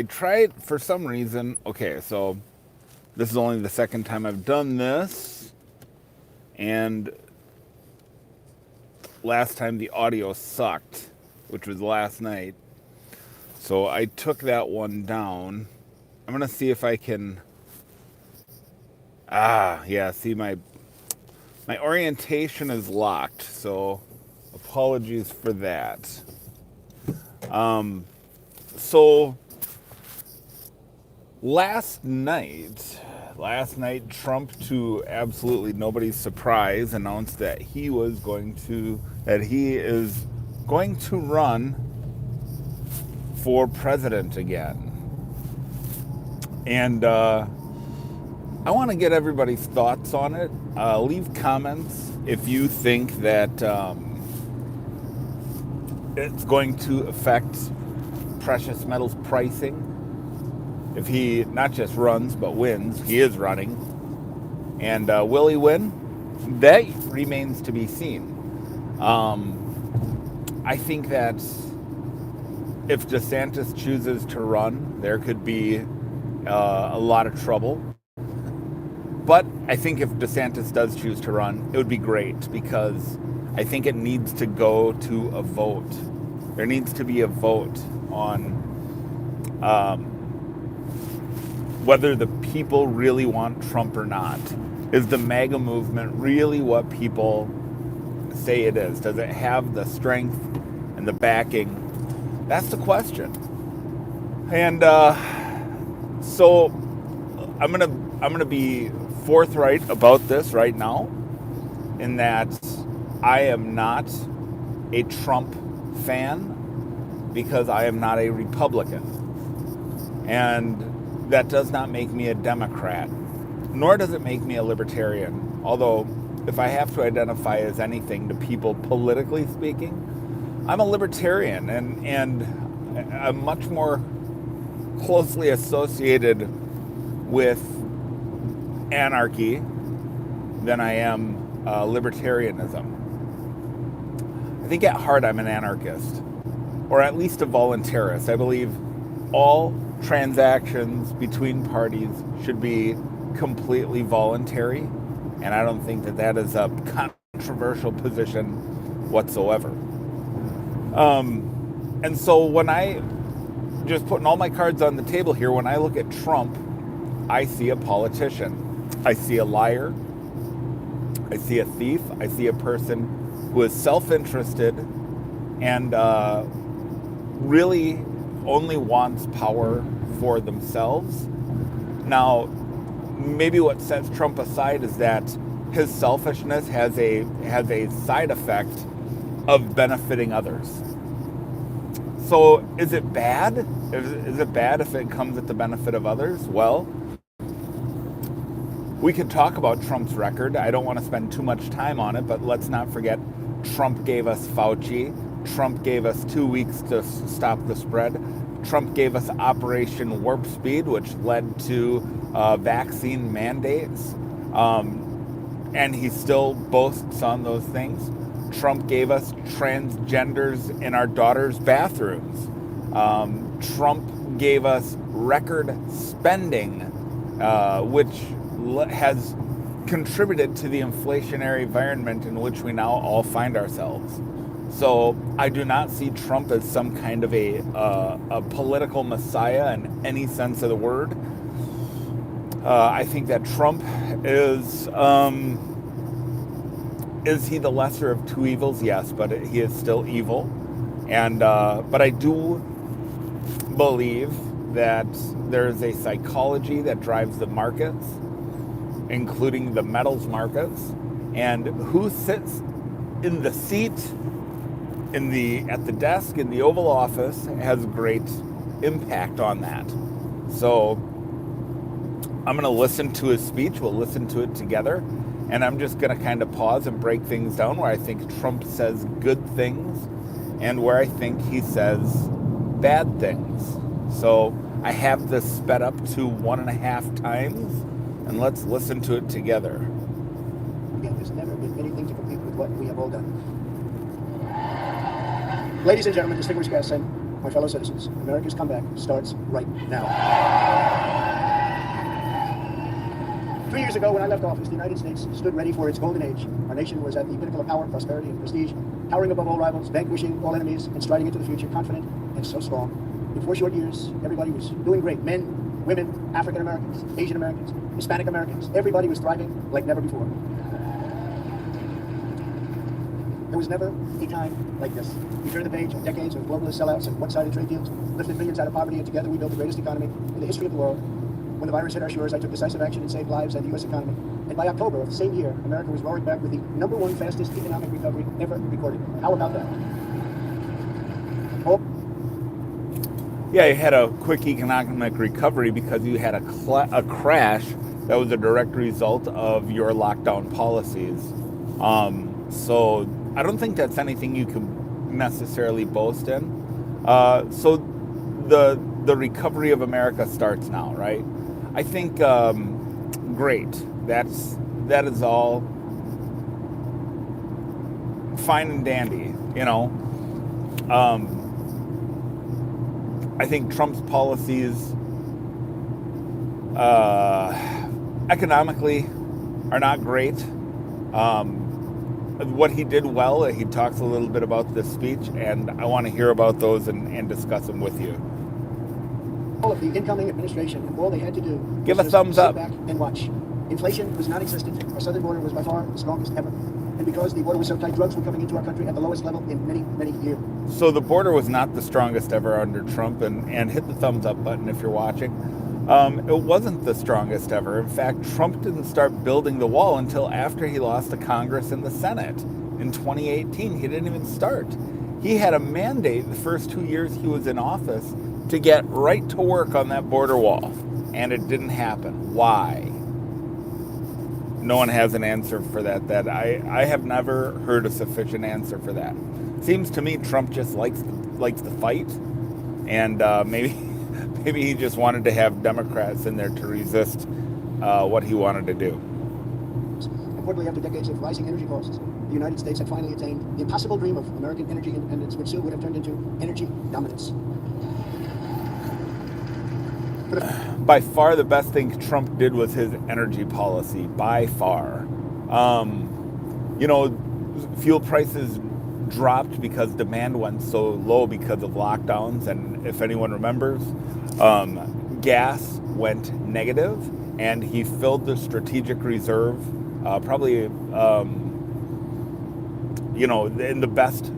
tried for some reason. Okay, so this is only the second time I've done this, and last time the audio sucked, which was last night. So I took that one down. I'm gonna see if I can. Yeah. See, my orientation is locked, so apologies for that. So last night, Trump, to absolutely nobody's surprise, announced that he is going to run for president again. And I want to get everybody's thoughts on it. Leave comments if you think that it's going to affect precious metals pricing. If he not just runs, but wins, he is running. And will he win? That remains to be seen. I think that if DeSantis chooses to run, there could be a lot of trouble. But I think if DeSantis does choose to run, it would be great, because I think it needs to go to a vote. There needs to be a vote on whether the people really want Trump or not. Is the MAGA movement really what people say it is? Does it have the strength and the backing? That's the question. And so I'm gonna be forthright about this right now, in that I am not a Trump fan because I am not a Republican. And that does not make me a Democrat, nor does it make me a libertarian. Although, if I have to identify as anything to people politically speaking, I'm a libertarian, and I'm much more closely associated with anarchy than I am libertarianism. I think at heart I'm an anarchist, or at least a voluntarist. I believe all transactions between parties should be completely voluntary, and I don't think that that is a controversial position whatsoever. And so when I, just putting all my cards on the table here, when I look at Trump, I see a politician. I see a liar. I see a thief. I see a person who is self-interested and really only wants power for themselves. Now, maybe what sets Trump aside is that his selfishness has a side effect of benefiting others. So is it bad? Is it bad if it comes at the benefit of others? Well, we could talk about Trump's record. I don't want to spend too much time on it, but let's not forget Trump gave us Fauci. Trump gave us 2 weeks to stop the spread. Trump gave us Operation Warp Speed, which led to vaccine mandates. And he still boasts on those things. Trump gave us transgenders in our daughters' bathrooms. Trump gave us record spending, which has contributed to the inflationary environment in which we now all find ourselves. So I do not see Trump as some kind of a political messiah in any sense of the word. I think that Trump is he the lesser of two evils? Yes, but he is still evil. And but I do believe that there's a psychology that drives the markets, including the metals markets, and who sits in the seat at the desk in the Oval Office has great impact on that. So I'm going to listen to his speech. We'll listen to it together. And I'm just going to kind of pause and break things down where I think Trump says good things and where I think he says bad things. So I have this sped up to 1.5 times, and let's listen to it together. There's never been anything to compete with what we have all done. Ladies and gentlemen, distinguished guests, and my fellow citizens, America's comeback starts right now. 3 years ago, when I left office, the United States stood ready for its golden age. Our nation was at the pinnacle of power, prosperity, and prestige, towering above all rivals, vanquishing all enemies, and striding into the future confident and so strong. In 4 short years, everybody was doing great. Men, women, African Americans, Asian Americans, Hispanic Americans, everybody was thriving like never before. There was never a time like this. We turned the page on decades of globalist sellouts and one-sided trade deals, lifted millions out of poverty, and together we built the greatest economy in the history of the world. When the virus hit our shores, I took decisive action and saved lives and the U.S. economy. And by October of the same year, America was roaring back with the #1 fastest economic recovery ever recorded. How about that? Oh. Yeah, you had a quick economic recovery because you had a crash that was a direct result of your lockdown policies. So I don't think that's anything you can necessarily boast in. So the recovery of America starts now, right? I think great. That is all fine and dandy, you know. I think Trump's policies economically are not great. What he did well, he talks a little bit about this speech, and I want to hear about those and discuss them with you. All of the incoming administration, and all they had to do Give was a thumbs sit up. back and watch. Inflation was non-existent. Our southern border was by far the strongest ever. And because the border was so tight, drugs were coming into our country at the lowest level in many, many years. So the border was not the strongest ever under Trump, and hit the thumbs up button if you're watching. It wasn't the strongest ever. In fact, Trump didn't start building the wall until after he lost to Congress and the Senate in 2018. He didn't even start. He had a mandate the first 2 years he was in office to get right to work on that border wall, and it didn't happen. Why? No one has an answer for that. I have never heard a sufficient answer for that. Seems to me Trump just likes the fight, and maybe he just wanted to have Democrats in there to resist what he wanted to do. Importantly, after decades of rising energy costs, the United States had finally attained the impossible dream of American energy independence, which soon would have turned into energy dominance. By far the best thing Trump did was his energy policy, by far. Fuel prices dropped because demand went so low because of lockdowns, and if anyone remembers, gas went negative, and he filled the strategic reserve in the best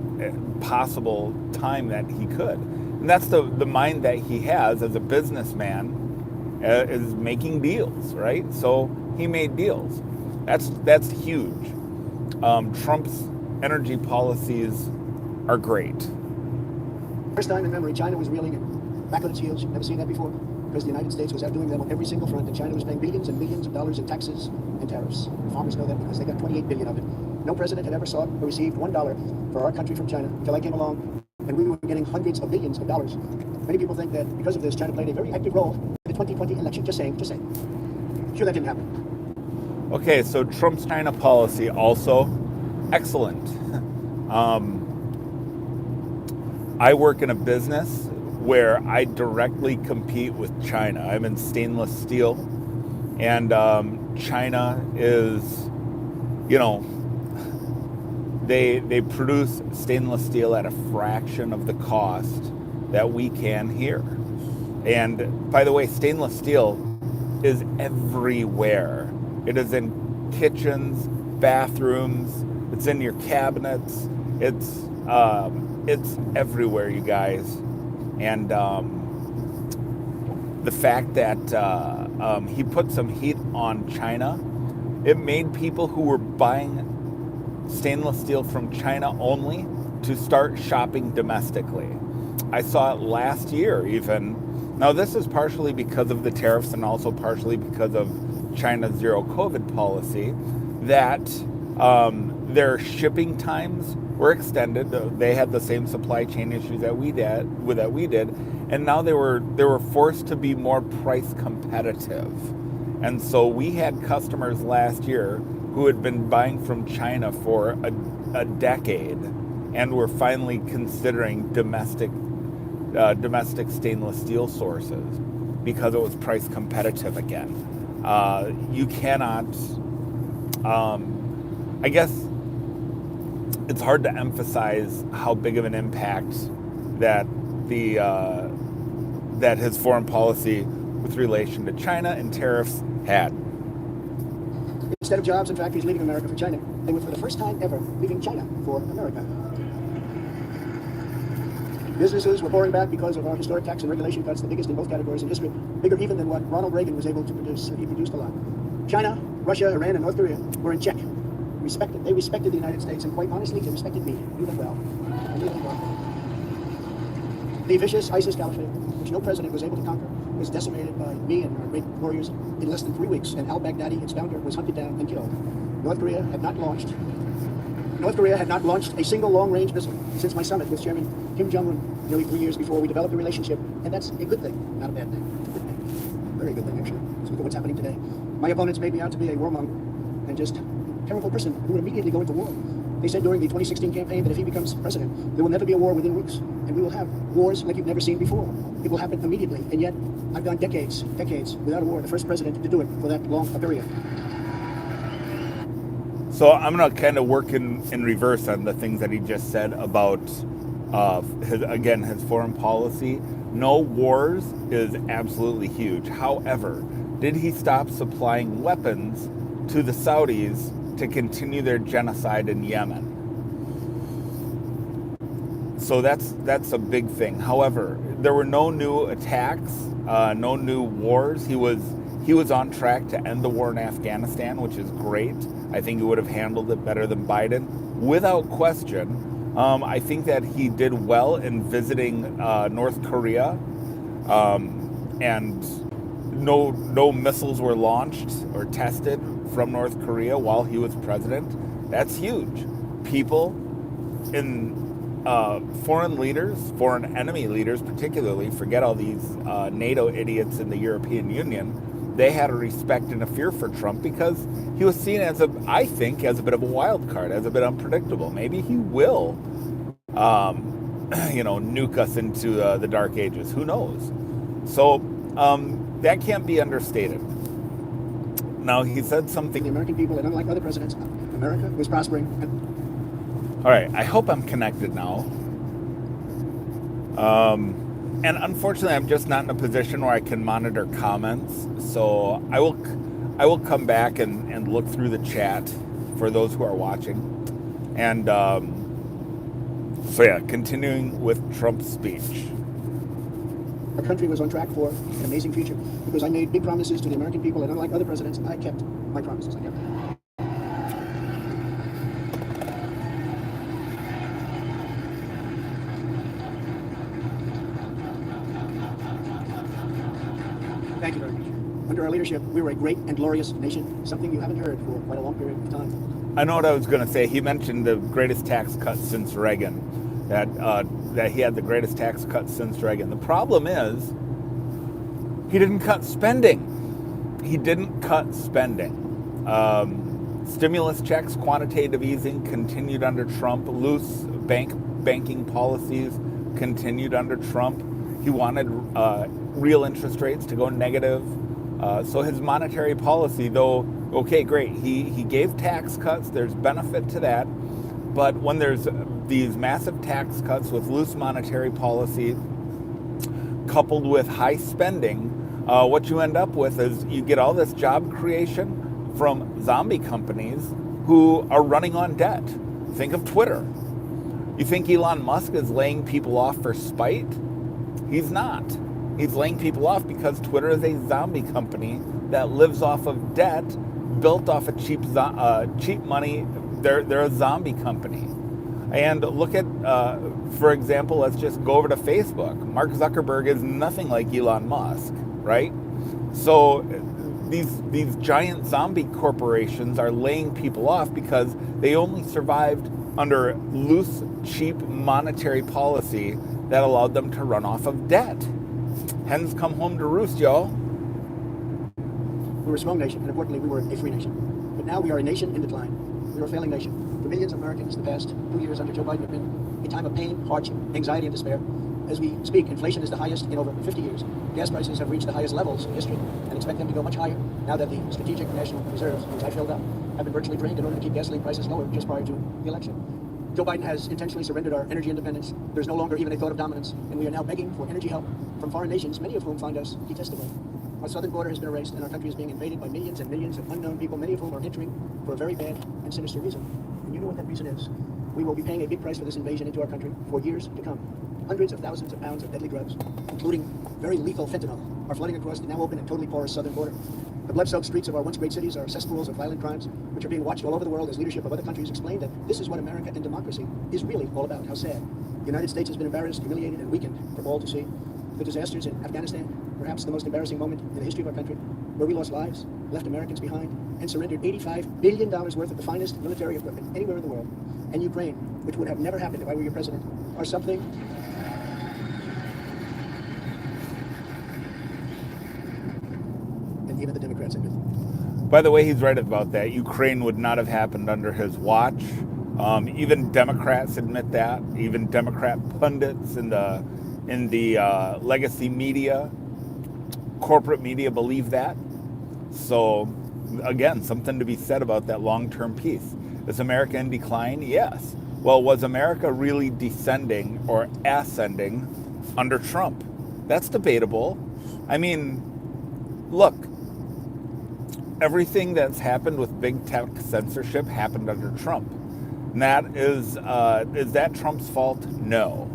possible time that he could. And that's the mind that he has as a businessman, is making deals, right? So he made deals. That's huge. Trump's energy policies are great. First time in memory, China was reeling in, back on its heels. Never seen that before, because the United States was outdoing them on every single front, and China was paying billions and millions of dollars in taxes and tariffs. The farmers know that because they got 28 billion of it. No president had ever sought or received $1 for our country from China until I came along, and we were getting hundreds of billions of dollars. Many people think that because of this, China played a very active role in the 2020 election. Just saying. Sure, that didn't happen. Okay, so Trump's China policy also excellent. I work in a business where I directly compete with China. I'm in stainless steel, and China is, they produce stainless steel at a fraction of the cost that we can here. And by the way, stainless steel is everywhere. It is in kitchens, bathrooms, it's in your cabinets, it's everywhere, you guys. And the fact that he put some heat on China, it made people who were buying stainless steel from China only to start shopping domestically. I saw it last year even. Now this is partially because of the tariffs and also partially because of China's zero COVID policy, that their shipping times were extended. They had the same supply chain issues that we did, and now they were forced to be more price competitive. And so we had customers last year who had been buying from China for a decade and were finally considering domestic domestic stainless steel sources because it was price competitive again. You cannot, I guess it's hard to emphasize how big of an impact that that his foreign policy with relation to China and tariffs had. Instead of jobs and factories leaving America for China, they were for the first time ever leaving China for America. Businesses were pouring back because of our historic tax and regulation cuts, the biggest in both categories in history, bigger even than what Ronald Reagan was able to produce, and he produced a lot. China, Russia, Iran, and North Korea were in check. They respected the United States, and quite honestly, they respected me. Knew them well. I knew them well. The vicious ISIS caliphate, which no president was able to conquer, was decimated by me and our great warriors in less than 3 weeks, and al-Baghdadi, its founder, was hunted down and killed. North Korea had not launched a single long-range missile since my summit with Chairman Kim Jong-un nearly 3 years before we developed a relationship, and that's a good thing, not a bad thing. It's a good thing. Very good thing, actually. So look at what's happening today. My opponents made me out to be a warmonger and just a terrible person who would immediately go into war. They said during the 2016 campaign that if he becomes president, there will never be a war within weeks, and we will have wars like you've never seen before. It will happen immediately, and yet I've gone decades without a war, the first president to do it for that long a period. So I'm going to kind of work in reverse on the things that he just said about his foreign policy. No wars is absolutely huge. However, did he stop supplying weapons to the Saudis to continue their genocide in Yemen? So that's a big thing. However, there were no new attacks, no new wars. He was on track to end the war in Afghanistan, which is great. I think he would have handled it better than Biden, without question. I think that he did well in visiting North Korea, and no missiles were launched or tested from North Korea while he was president. That's huge. People in foreign enemy leaders particularly, forget all these NATO idiots in the European Union, they had a respect and a fear for Trump because he was seen as I think, as a bit of a wild card, as a bit unpredictable. Maybe he will, nuke us into the dark ages. Who knows? So that can't be understated. Now, he said something. The American people, and unlike other presidents, America was prospering. All right, I hope I'm connected now. And unfortunately, I'm just not in a position where I can monitor comments. So I will come back and look through the chat for those who are watching. And continuing with Trump's speech. Our country was on track for an amazing future because I made big promises to the American people, and unlike other presidents, I kept my promises. I kept them. Thank you very much. Under our leadership, we were a great and glorious nation, something you haven't heard for quite a long period of time. I know what I was going to say. He mentioned the greatest tax cut since Reagan, that he had the greatest tax cut since Reagan. The problem is he didn't cut spending. Stimulus checks, quantitative easing continued under Trump. Loose banking policies continued under Trump. He wanted real interest rates to go negative. So his monetary policy, though, okay, great. He gave tax cuts. There's benefit to that. But when there's these massive tax cuts with loose monetary policy coupled with high spending, what you end up with is you get all this job creation from zombie companies who are running on debt. Think of Twitter. You think Elon Musk is laying people off for spite? He's not. He's laying people off because Twitter is a zombie company that lives off of debt, built off of cheap money. They're a zombie company. And look at, for example, let's just go over to Facebook. Mark Zuckerberg is nothing like Elon Musk, right? So these giant zombie corporations are laying people off because they only survived under loose, cheap monetary policy that allowed them to run off of debt. Hens come home to roost, y'all. We were a strong nation, and importantly, we were a free nation. But now we are a nation in decline. We are a failing nation. For millions of Americans, the past 2 years under Joe Biden have been a time of pain, hardship, anxiety, and despair. As we speak, inflation is the highest in over 50 years. Gas prices have reached the highest levels in history and expect them to go much higher now that the strategic national reserves, which I filled up, have been virtually drained in order to keep gasoline prices lower just prior to the election. Joe Biden has intentionally surrendered our energy independence. There's no longer even a thought of dominance, and we are now begging for energy help from foreign nations, many of whom find us detestable. Our southern border has been erased, and our country is being invaded by millions and millions of unknown people, many of whom are entering for a very bad and sinister reason. And you know what that reason is. We will be paying a big price for this invasion into our country for years to come. Hundreds of thousands of pounds of deadly drugs, including very lethal fentanyl, are flooding across the now open and totally porous southern border. The blood-soaked streets of our once great cities are cesspools of violent crimes, which are being watched all over the world as leadership of other countries explain that this is what America and democracy is really all about. How sad. The United States has been embarrassed, humiliated, and weakened for all to see. The disasters in Afghanistan, perhaps the most embarrassing moment in the history of our country, where we lost lives, left Americans behind, and surrendered $85 billion worth of the finest military equipment anywhere in the world. And Ukraine, which would have never happened if I were your president, are something. And even the Democrats admit. By the way, he's right about that. Ukraine would not have happened under his watch. Even Democrats admit that. Even Democrat pundits in the legacy media, corporate media believe that. So, again, something to be said about that long-term peace. Is America in decline? Yes. Well, was America really descending or ascending under Trump? That's debatable. I mean, look, everything that's happened with big tech censorship happened under Trump. And that is that Trump's fault? No.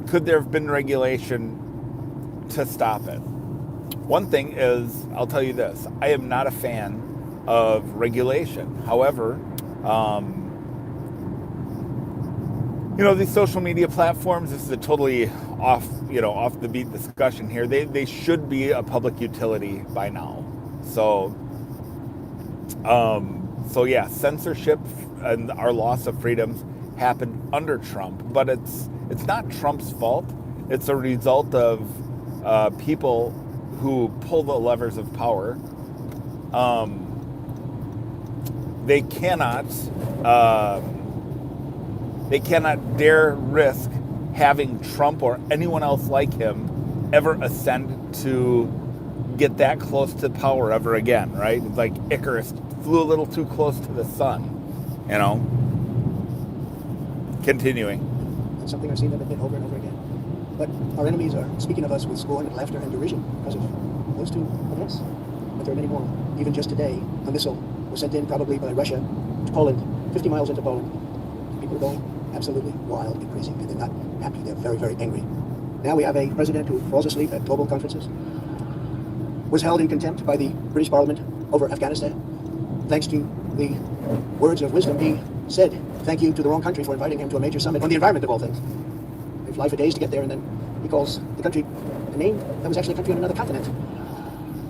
Could there have been regulation to stop it? One thing is, I'll tell you this, I am not a fan of regulation. However, these social media platforms, this is a totally off the beat discussion here. They should be a public utility by now. So yeah, censorship and our loss of freedoms happened under Trump, but it's not Trump's fault. It's a result of people who pull the levers of power. They cannot dare risk having Trump or anyone else like him ever ascend to get that close to power ever again, right? It's like Icarus flew a little too close to the sun, Continuing. It's something I've seen them admit over and over again. But our enemies are speaking of us with scorn and laughter and derision because of those two events. But there are many more. Even just today, a missile was sent in probably by Russia to Poland, 50 miles into Poland. People are going absolutely wild and crazy, and they're not happy. They're very, very angry. Now we have a president who falls asleep at global conferences, was held in contempt by the British Parliament over Afghanistan. Thanks to the words of wisdom, he said thank you to the wrong country for inviting him to a major summit on the environment of all things. They fly for days to get there, and then he calls the country a name that was actually a country on another continent.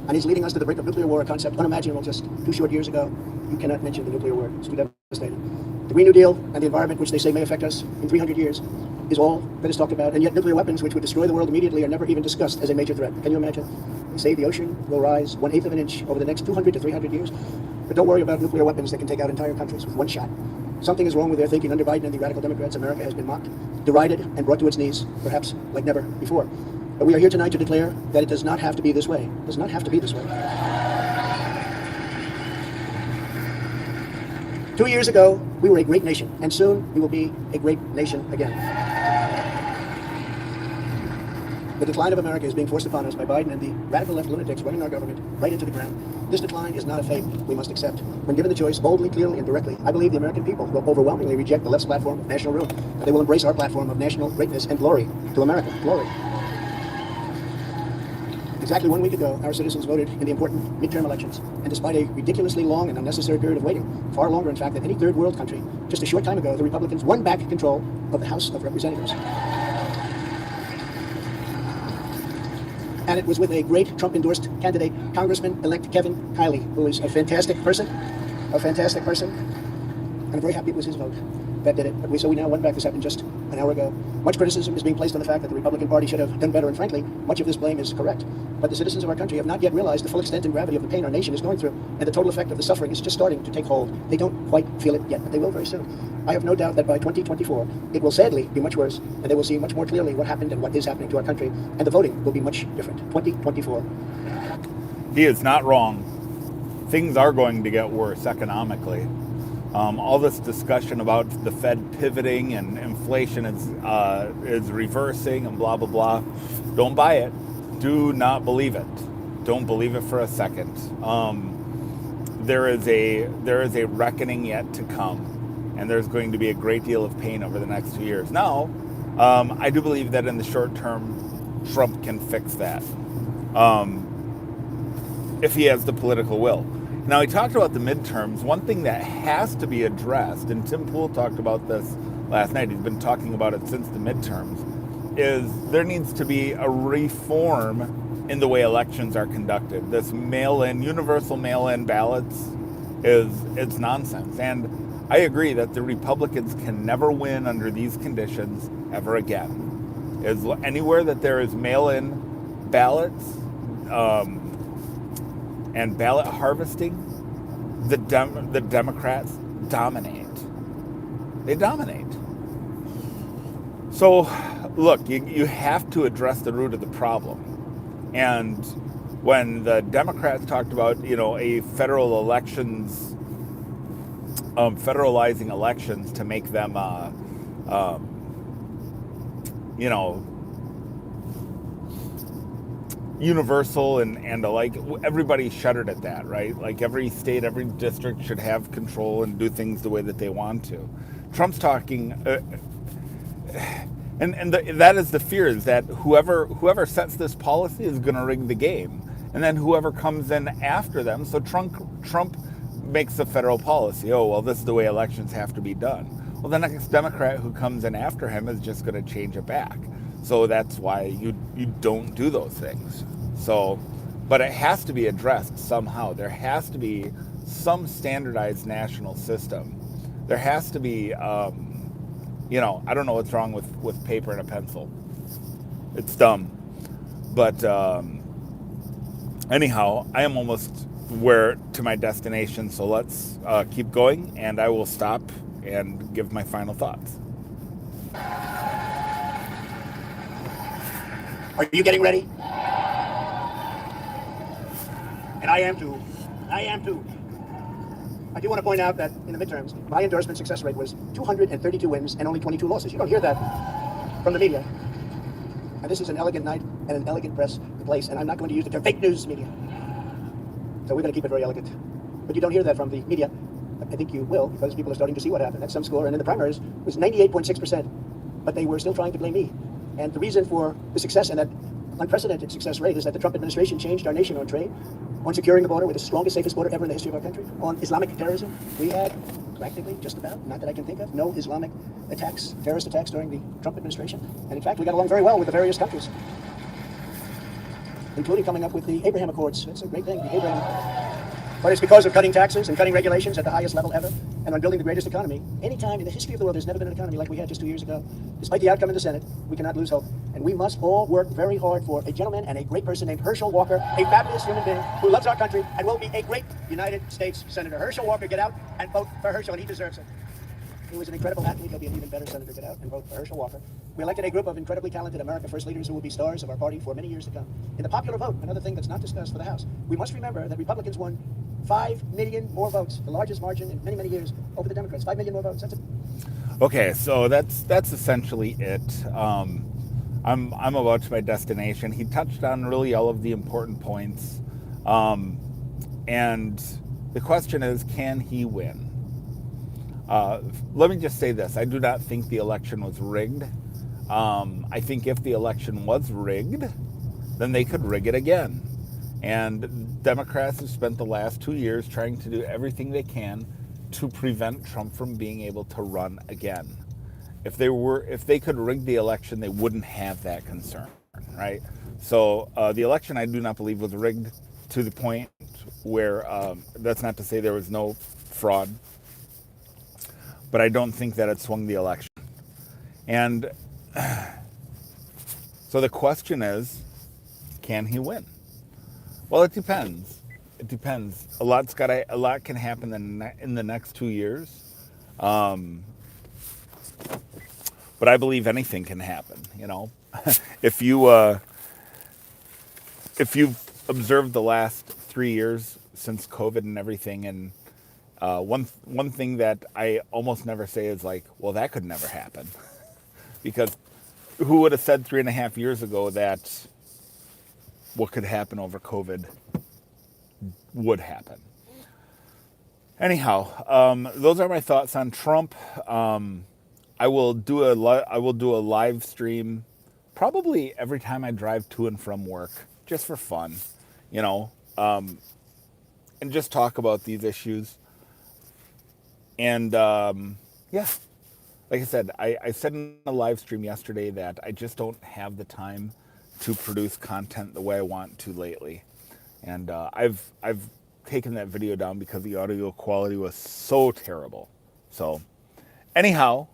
And he's leading us to the brink of nuclear war, a concept unimaginable just 2 short years ago. You cannot mention the nuclear war. It's too devastating. The Green New Deal and the environment, which they say may affect us in 300 years, is all that is talked about. And yet nuclear weapons, which would destroy the world immediately, are never even discussed as a major threat. Can you imagine? They say the ocean will rise 1/8 of an inch over the next 200 to 300 years. But don't worry about nuclear weapons that can take out entire countries with one shot. Something is wrong with their thinking. Under Biden and the radical Democrats, America has been mocked, derided, and brought to its knees, perhaps like never before. But we are here tonight to declare that it does not have to be this way. It does not have to be this way. 2 years ago, we were a great nation, and soon we will be a great nation again. The decline of America is being forced upon us by Biden and the radical left lunatics running our government right into the ground. This decline is not a fate we must accept. When given the choice, boldly, clearly, and directly, I believe the American people will overwhelmingly reject the left's platform of national ruin. They will embrace our platform of national greatness and glory to America. Glory. Exactly 1 week ago, our citizens voted in the important midterm elections, and despite a ridiculously long and unnecessary period of waiting, far longer in fact than any third world country, just a short time ago, the Republicans won back control of the House of Representatives. And it was with a great Trump-endorsed candidate, Congressman-elect Kevin Kiley, who is a fantastic person, and I'm very happy it was his vote. that did it. But so we now won back. This happened just an hour ago. Much criticism is being placed on the fact that the Republican Party should have done better, and frankly, much of this blame is correct. But the citizens of our country have not yet realized the full extent and gravity of the pain our nation is going through, and the total effect of the suffering is just starting to take hold. They don't quite feel it yet, but they will very soon. I have no doubt that by 2024, it will sadly be much worse, and they will see much more clearly what happened and what is happening to our country, and the voting will be much different. 2024. He is not wrong. Things are going to get worse economically. All this discussion about the Fed pivoting and inflation is reversing and blah, blah, blah. Don't buy it. Do not believe it. Don't believe it for a second. There is a reckoning yet to come, and there's going to be a great deal of pain over the next 2 years. Now, I do believe that in the short term, Trump can fix that if he has the political will. Now, he talked about the midterms. One thing that has to be addressed, and Tim Pool talked about this last night, he's been talking about it since the midterms, is there needs to be a reform in the way elections are conducted. This universal mail-in ballots it's nonsense. And I agree that the Republicans can never win under these conditions ever again. Anywhere that there is mail-in ballots, and ballot harvesting, the Democrats dominate. They dominate. So, look, you have to address the root of the problem. And when the Democrats talked about, a federalizing elections to make them, universal and alike, everybody shuddered at that, right? Like every state, every district should have control and do things the way that they want to. Trump's talking, that is the fear, is that whoever sets this policy is going to rig the game, and then whoever comes in after them. So Trump makes a federal policy. Oh, well, this is the way elections have to be done. Well, the next Democrat who comes in after him is just going to change it back. So that's why you don't do those things. So, but it has to be addressed somehow. There has to be some standardized national system. There has to be, I don't know what's wrong with paper and a pencil. It's dumb. But anyhow, I am almost to my destination. So let's keep going, and I will stop and give my final thoughts. Are you getting ready? And I am too. I do want to point out that in the midterms, my endorsement success rate was 232 wins and only 22 losses. You don't hear that from the media. And this is an elegant night and an elegant place, and I'm not going to use the term fake news media. So we're going to keep it very elegant. But you don't hear that from the media. I think you will, because people are starting to see what happened. That's some score, and in the primaries was 98.6%. But they were still trying to blame me. And the reason for the success and that unprecedented success rate is that the Trump administration changed our nation on trade, on securing the border with the strongest, safest border ever in the history of our country, on Islamic terrorism. We had practically just about, not that I can think of, no Islamic attacks, terrorist attacks during the Trump administration. And in fact, we got along very well with the various countries, including coming up with the Abraham Accords. It's a great thing, the Abraham. But it's because of cutting taxes and cutting regulations at the highest level ever, and on building the greatest economy. Any time in the history of the world, there's never been an economy like we had just 2 years ago. Despite the outcome in the Senate, we cannot lose hope. And we must all work very hard for a gentleman and a great person named Herschel Walker, a fabulous human being who loves our country and will be a great United States Senator. Herschel Walker, get out and vote for Herschel, and he deserves it. He was an incredible athlete. He'll be an even better senator. Get out and vote for Herschel Walker. We elected a group of incredibly talented America First leaders who will be stars of our party for many years to come. In the popular vote, another thing that's not discussed for the House, we must remember that Republicans won 5 million more votes, the largest margin in many, many years over the Democrats. 5 million more votes. That's it. Okay, so that's essentially it. I'm about to my destination. He touched on really all of the important points, and the question is, can he win? Let me just say this. I do not think the election was rigged. I think if the election was rigged, then they could rig it again. And Democrats have spent the last 2 years trying to do everything they can to prevent Trump from being able to run again. If they could rig the election, they wouldn't have that concern, right? So the election, I do not believe, was rigged to the point where, that's not to say there was no fraud, but I don't think that it swung the election. And so the question is, can he win? Well, it depends. It depends. A lot can happen in the next 2 years. But I believe anything can happen. If you've observed the last 3 years since COVID and everything, and one thing that I almost never say is like, well, that could never happen, because who would have said 3.5 years ago that what could happen over COVID would happen? Anyhow, those are my thoughts on Trump. I will do a live stream probably every time I drive to and from work, just for fun, and just talk about these issues. And yeah, like I said, I said in a live stream yesterday that I just don't have the time to produce content the way I want to lately, and I've taken that video down because the audio quality was so terrible. So anyhow,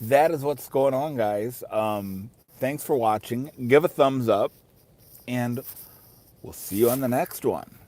that is what's going on, guys. Thanks for watching. Give a thumbs up, and we'll see you on the next one.